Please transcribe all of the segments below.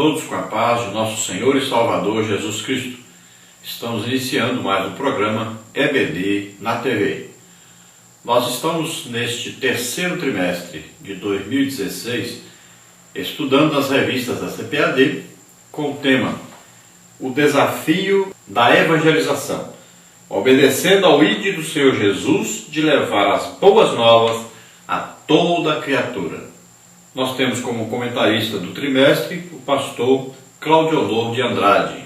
todos com a paz de nosso Senhor e Salvador Jesus Cristo. Estamos iniciando mais um programa EBD na TV. Nós estamos neste terceiro trimestre de 2016 estudando as revistas da CPAD com o tema O Desafio da Evangelização, obedecendo ao ídolo do Senhor Jesus de levar as boas novas a toda a criatura. Nós temos como comentarista do trimestre o pastor Claudiolor de Andrade.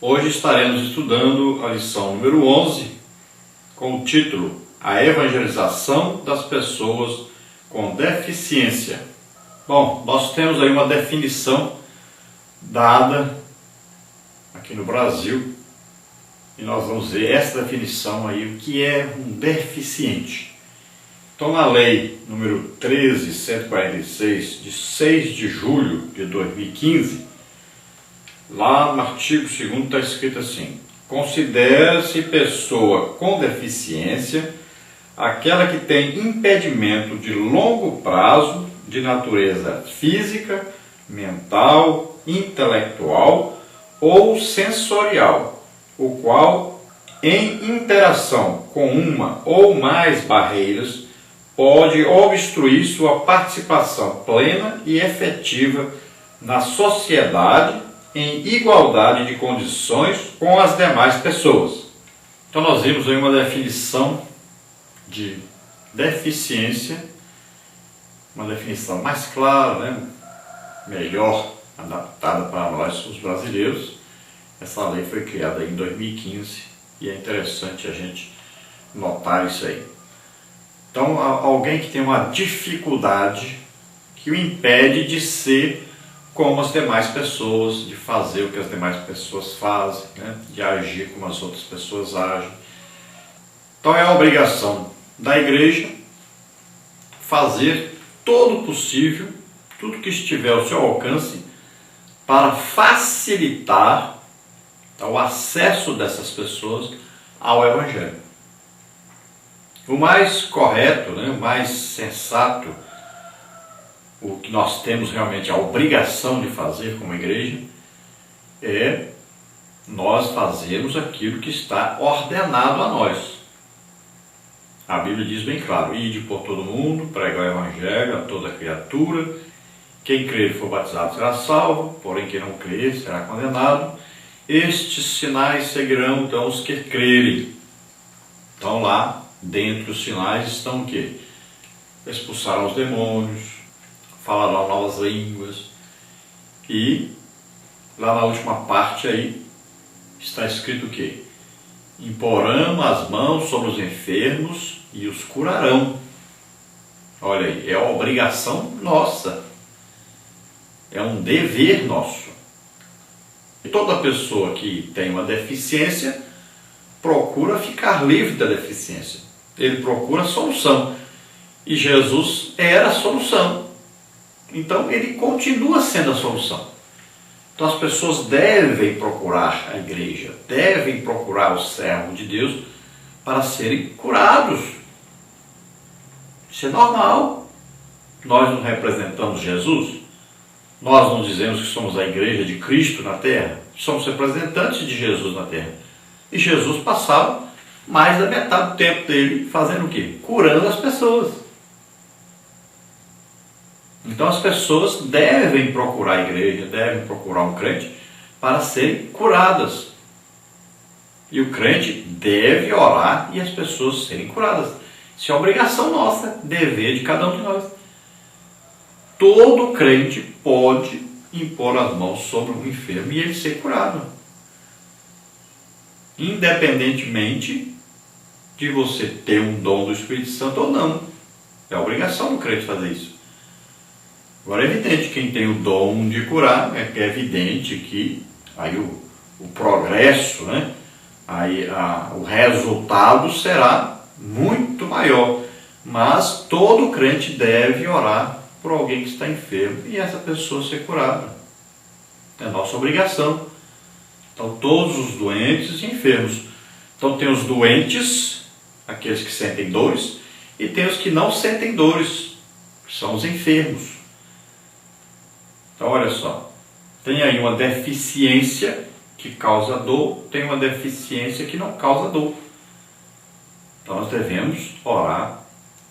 Hoje estaremos estudando a lição número 11 com o título A Evangelização das Pessoas com Deficiência. Bom, nós temos aí uma definição dada aqui no Brasil e nós vamos ver essa definição aí, o que é um deficiente. Então, na lei número 13.146, de 6 de julho de 2015, lá no artigo 2º está escrito assim: considera-se pessoa com deficiência aquela que tem impedimento de longo prazo de natureza física, mental, intelectual ou sensorial, o qual, em interação com uma ou mais barreiras, pode obstruir sua participação plena e efetiva na sociedade em igualdade de condições com as demais pessoas. Então nós vimos aí uma definição de deficiência, uma definição mais clara, melhor adaptada para nós, os brasileiros. Essa lei foi criada em 2015 e é interessante a gente notar isso aí. Então, alguém que tem uma dificuldade que o impede de ser como as demais pessoas, de fazer o que as demais pessoas fazem, de agir como as outras pessoas agem. Então, é a obrigação da igreja fazer todo o possível, tudo que estiver ao seu alcance, para facilitar o acesso dessas pessoas ao Evangelho. O mais correto, o mais sensato, o que nós temos realmente a obrigação de fazer como igreja, é nós fazermos aquilo que está ordenado a nós. A Bíblia diz bem claro: ide por todo mundo, pregar o Evangelho a toda criatura, quem crer e for batizado será salvo, porém quem não crer será condenado. Estes sinais seguirão então os que crerem. Então lá, dentre os sinais estão o quê? Expulsarão os demônios, falarão novas línguas. E lá na última parte aí está escrito o quê? Imporão as mãos sobre os enfermos e os curarão. Olha aí, é a obrigação nossa. É um dever nosso. E toda pessoa que tem uma deficiência procura ficar livre da deficiência. Ele procura a solução. E Jesus era a solução. Então ele continua sendo a solução. Então as pessoas devem procurar a igreja, devem procurar o servo de Deus para serem curados. Isso é normal. Nós não representamos Jesus. Nós não dizemos que somos a igreja de Cristo na terra. Somos representantes de Jesus na terra. E Jesus passava mais da metade do tempo dele fazendo o quê? Curando as pessoas. Então as pessoas devem procurar a igreja, devem procurar um crente para serem curadas. E o crente deve orar e as pessoas serem curadas. Isso é obrigação nossa, dever de cada um de nós. Todo crente pode impor as mãos sobre um enfermo e ele ser curado. Independentemente de você ter um dom do Espírito Santo ou não. É obrigação do crente fazer isso. Agora é evidente, quem tem o dom de curar, é evidente que aí o progresso, o resultado será muito maior. Mas todo crente deve orar por alguém que está enfermo e essa pessoa ser curada. É nossa obrigação. Então todos os doentes e enfermos. Então tem os doentes, aqueles que sentem dores, e tem os que não sentem dores, que são os enfermos. Então olha só, Tem aí uma deficiência que causa dor, tem uma deficiência que não causa dor. Então nós devemos orar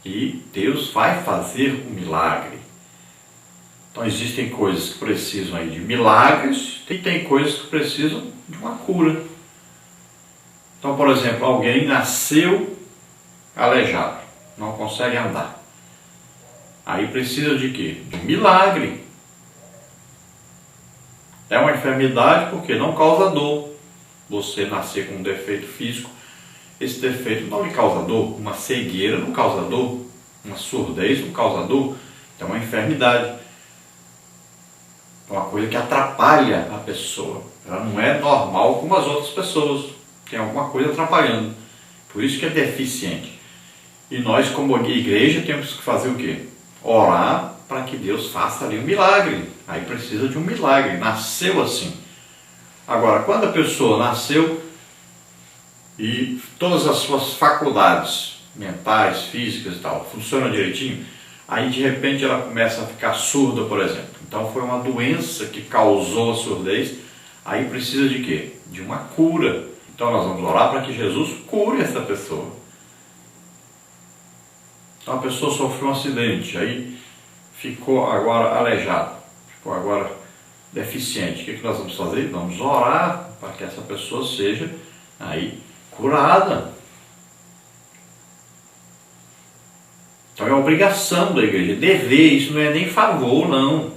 e Deus vai fazer o milagre. Então existem coisas que precisam aí de milagres e tem coisas que precisam de uma cura. Então, por exemplo, alguém nasceu aleijado, não consegue andar. Aí precisa de quê? De um milagre. É uma enfermidade porque não causa dor. Você nascer com um defeito físico, esse defeito não lhe causa dor. Uma cegueira não causa dor. Uma surdez não causa dor. É uma enfermidade. É uma coisa que atrapalha a pessoa. Ela não é normal como as outras pessoas. Tem alguma coisa atrapalhando. Por isso que é deficiente. E nós, como igreja, temos que fazer o quê? Orar para que Deus faça ali um milagre. Aí precisa de um milagre. Nasceu assim. Agora, quando a pessoa nasceu e todas as suas faculdades mentais, físicas e tal funcionam direitinho, aí de repente ela começa a ficar surda, por exemplo. Então foi uma doença que causou a surdez. Aí precisa de quê? De uma cura. Então nós vamos orar para que Jesus cure essa pessoa. Então a pessoa sofreu um acidente, aí ficou agora aleijado, ficou agora deficiente. O que nós vamos fazer? Vamos orar para que essa pessoa seja aí curada. Então é obrigação da igreja, dever, isso não é nem favor, não.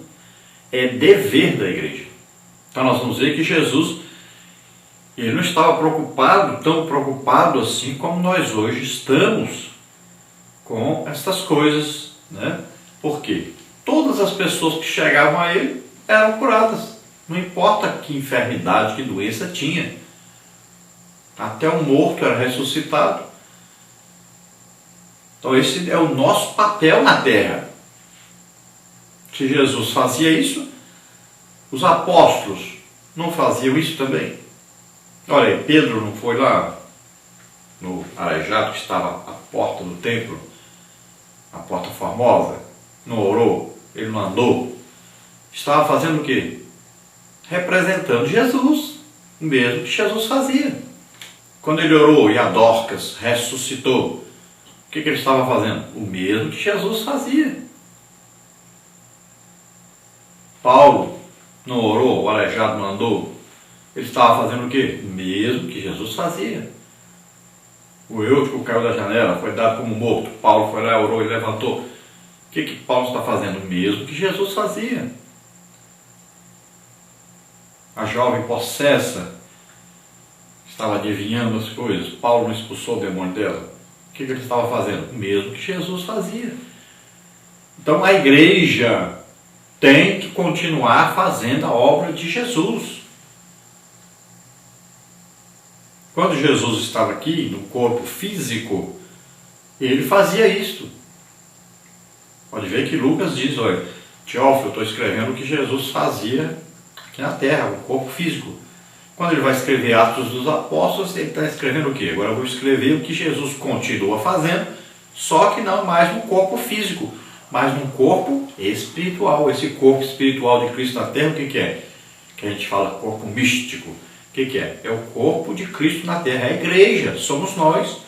É dever da igreja. Então nós vamos ver que Jesus, ele não estava preocupado, tão preocupado assim como nós hoje estamos com essas coisas, né? Por quê? Todas as pessoas que chegavam a ele eram curadas. Não importa que enfermidade, que doença tinha. Até o morto era ressuscitado. Então esse é o nosso papel na terra. Se Jesus fazia isso, os apóstolos não faziam isso também? Olha aí, Pedro não foi lá no aleijado que estava à porta do templo, a porta formosa, não orou, ele não andou, estava fazendo o quê? Representando Jesus, o mesmo que Jesus fazia. Quando ele orou e a Dorcas ressuscitou, o que ele estava fazendo? O mesmo que Jesus fazia. Paulo não orou, o aleijado não andou, ele estava fazendo o quê? O mesmo que Jesus fazia. O Eutico caiu da janela, foi dado como morto. Paulo foi lá, orou e levantou. O que Paulo está fazendo? O mesmo que Jesus fazia. A jovem possessa estava adivinhando as coisas. Paulo não expulsou o demônio dela. O que ele estava fazendo? O mesmo que Jesus fazia. Então a igreja tem que continuar fazendo a obra de Jesus. Quando Jesus estava aqui, no corpo físico, ele fazia isto. Pode ver que Lucas diz, olha, Teófilo, eu estou escrevendo o que Jesus fazia aqui na terra, no corpo físico. Quando ele vai escrever Atos dos Apóstolos, ele está escrevendo o quê? Agora eu vou escrever o que Jesus continua fazendo, só que não mais no corpo físico, mas num corpo espiritual. Esse corpo espiritual de Cristo na terra, o que é? Que a gente fala corpo místico. O que é? É o corpo de Cristo na terra, é a igreja, somos nós.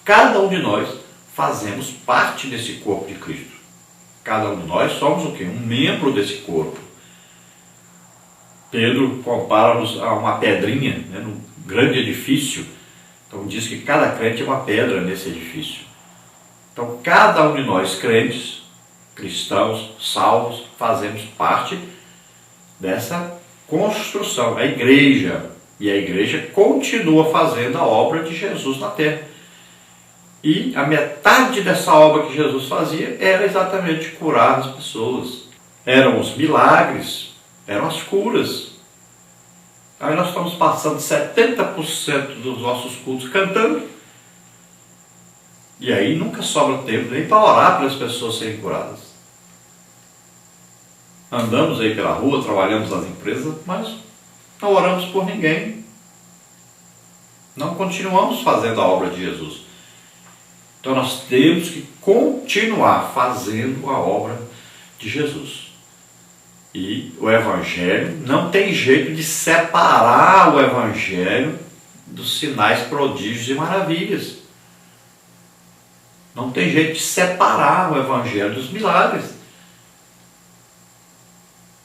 Cada um de nós fazemos parte desse corpo de Cristo. Cada um de nós somos o quê? Um membro desse corpo. Pedro compara-nos a uma pedrinha, né, num grande edifício. Então diz que cada crente é uma pedra nesse edifício. Então cada um de nós crentes, cristãos, salvos, fazemos parte dessa construção, a igreja. E a igreja continua fazendo a obra de Jesus na terra. E a metade dessa obra que Jesus fazia era exatamente curar as pessoas. Eram os milagres, eram as curas. Aí nós estamos passando 70% dos nossos cultos cantando. E aí nunca sobra tempo nem para orar para as pessoas serem curadas. Andamos aí pela rua, trabalhamos nas empresas, mas não oramos por ninguém. Não continuamos fazendo a obra de Jesus. Então nós temos que continuar fazendo a obra de Jesus. E o Evangelho, não tem jeito de separar o Evangelho dos sinais, prodígios e maravilhas. Não tem jeito de separar o Evangelho dos milagres.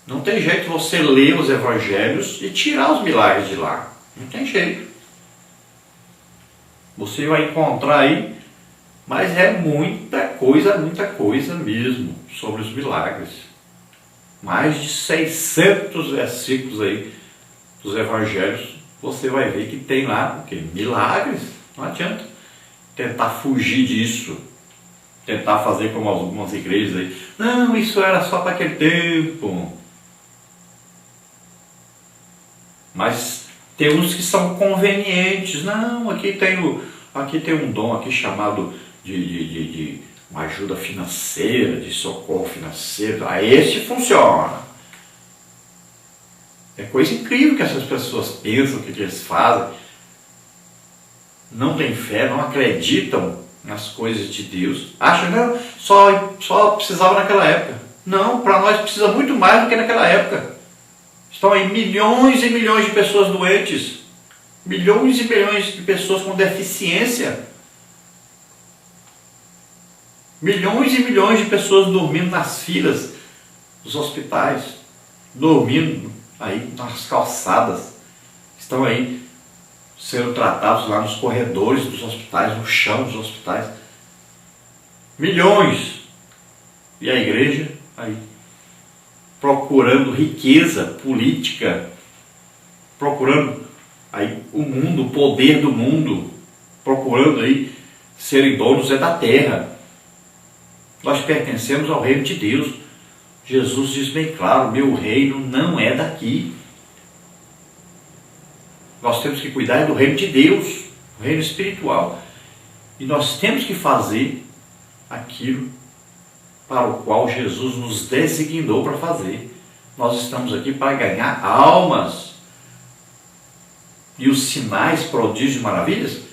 Não tem jeito de você ler os Evangelhos e tirar os milagres de lá. Não tem jeito. Você vai encontrar aí, mas é muita coisa mesmo sobre os milagres. Mais de 600 versículos aí dos Evangelhos, você vai ver que tem lá o quê? Milagres. Não adianta tentar fugir disso, tentar fazer como algumas igrejas aí. Não, isso era só para aquele tempo. Mas tem uns que são convenientes. Não, aqui tem um dom aqui chamado de uma ajuda financeira, de socorro financeiro. Esse funciona. É coisa incrível que essas pessoas pensam, que eles fazem. Não têm fé, não acreditam nas coisas de Deus. Acham que só precisava naquela época. Não, para nós precisa muito mais do que naquela época. Estão aí milhões e milhões de pessoas doentes. Milhões e milhões de pessoas com deficiência. Milhões e milhões de pessoas dormindo nas filas dos hospitais, dormindo aí nas calçadas, estão aí sendo tratados lá nos corredores dos hospitais, no chão dos hospitais. Milhões! E a igreja aí procurando riqueza política, procurando aí o mundo, o poder do mundo, procurando aí serem donos da terra. Nós pertencemos ao reino de Deus. Jesus diz bem claro, meu reino não é daqui. Nós temos que cuidar do reino de Deus, o reino espiritual. E nós temos que fazer aquilo para o qual Jesus nos designou para fazer. Nós estamos aqui para ganhar almas. E os sinais, prodígios e maravilhas,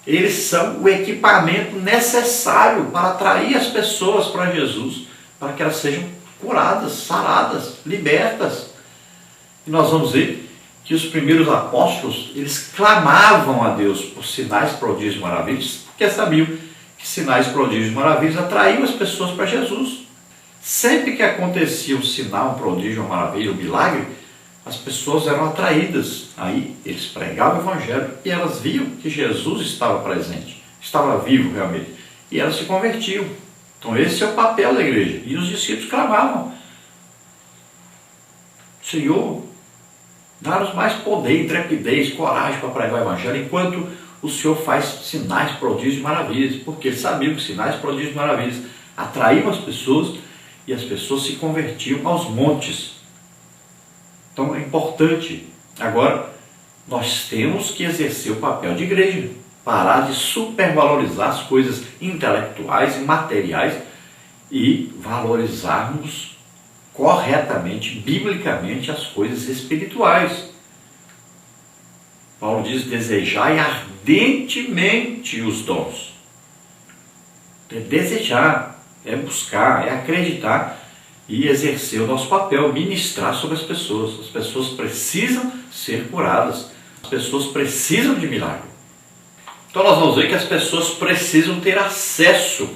eles são o equipamento necessário para atrair as pessoas para Jesus, para que elas sejam curadas, saradas, libertas. E nós vamos ver que os primeiros apóstolos, eles clamavam a Deus por sinais, prodígios e maravilhas, porque sabiam que sinais, prodígios e maravilhas atraíam as pessoas para Jesus. Sempre que acontecia um sinal, um prodígio, uma maravilha, um milagre, as pessoas eram atraídas. Aí eles pregavam o Evangelho e elas viam que Jesus estava presente, estava vivo realmente, e elas se convertiam. Então esse é o papel da igreja. E os discípulos clamavam: Senhor, dá-nos mais poder, intrepidez, coragem para pregar o Evangelho, enquanto o Senhor faz sinais, prodígios e maravilhas. Porque eles sabiam que sinais, prodígios e maravilhas atraíam as pessoas e as pessoas se convertiam aos montes. Então é importante. Agora, nós temos que exercer o papel de igreja, parar de supervalorizar as coisas intelectuais e materiais e valorizarmos corretamente, biblicamente, as coisas espirituais. Paulo diz: desejai ardentemente os dons. É desejar, é buscar, é acreditar e exercer o nosso papel, ministrar sobre as pessoas. As pessoas precisam ser curadas, as pessoas precisam de milagre. Então nós vamos ver que as pessoas precisam ter acesso,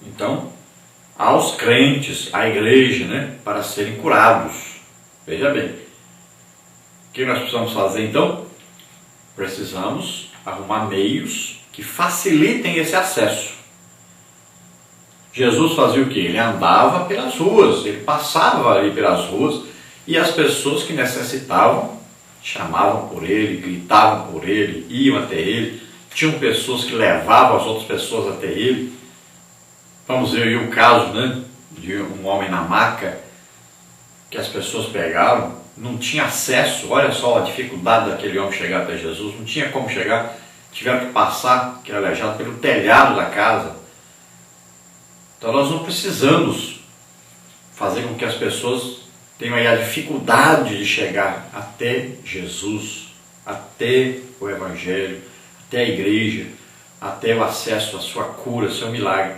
então, aos crentes, à igreja, né, para serem curados. Veja bem, o que nós precisamos fazer então? Precisamos arrumar meios que facilitem esse acesso. Jesus fazia o quê? Ele andava pelas ruas, ele passava ali pelas ruas e as pessoas que necessitavam chamavam por ele, gritavam por ele, iam até ele. Tinham pessoas que levavam as outras pessoas até ele. Vamos ver aí o caso, né, de um homem na maca que as pessoas pegaram, não tinha acesso. Olha só a dificuldade daquele homem chegar até Jesus, não tinha como chegar, tiveram que passar, que era aleijado, pelo telhado da casa. Então nós não precisamos fazer com que as pessoas tenham aí a dificuldade de chegar até Jesus, até o Evangelho, até a igreja, até o acesso à sua cura, ao seu milagre.